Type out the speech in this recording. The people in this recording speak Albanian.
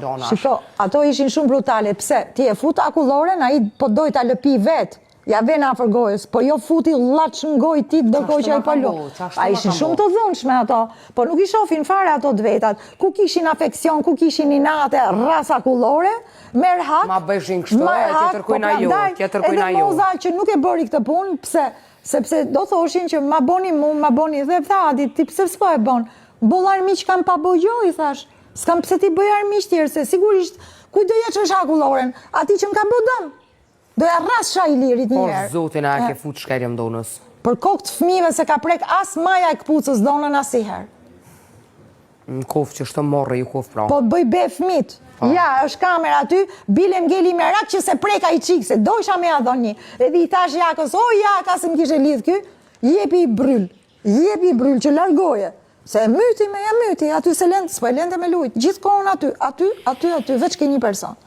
donash. Shiko, ato ishin shumë brutale. Pse? Ti e fut akulloren, ai po doj ta lëpi vetë. Ja ven afër gojës, po jo futi llaç në gojë ti ndërkohë që ai po lo. Ishin shumë të dhunshme ato, po nuk i shohin fare ato të vetat. Ku kishin afeksion, ku kishin inate, rasa akullore, merr hak. Ma bëshin kështu, tjetër kujna ju, tjetër kujna ju. Edhe moza që nuk e bëri këtë punë, pse? Sepse do thoshin që ma boni mu, ma boni, dhe tha Adi, ti pse s'po e bon? Boll armiq kam pa bëjo, i thash. S'kam pse ti bëj armiq tjerë, se sigurisht kujt do ja çesh akulloren, ati që m'ka bë dëm. Do ja rrasha i lirit një herë. Por zotin a ke fut shkeljem donës. Për kokë të fëmijëve se ka prek as maja e këpucës donën asnjëherë. Në kofë që shtë morre ju kofë pra. Po bëj be fëmit. Ja, është kamera aty, bile m'ngeli me rak që se preka i qikë, se dojsha me adhon një. Edhe i thash Jakës, o Jaka se m'kishe lidh ky, jepi i bryl që largoje. Se myti me ja myti, aty se lente, s'po e lente me lujt, gjithë kohën aty, veç ke një person.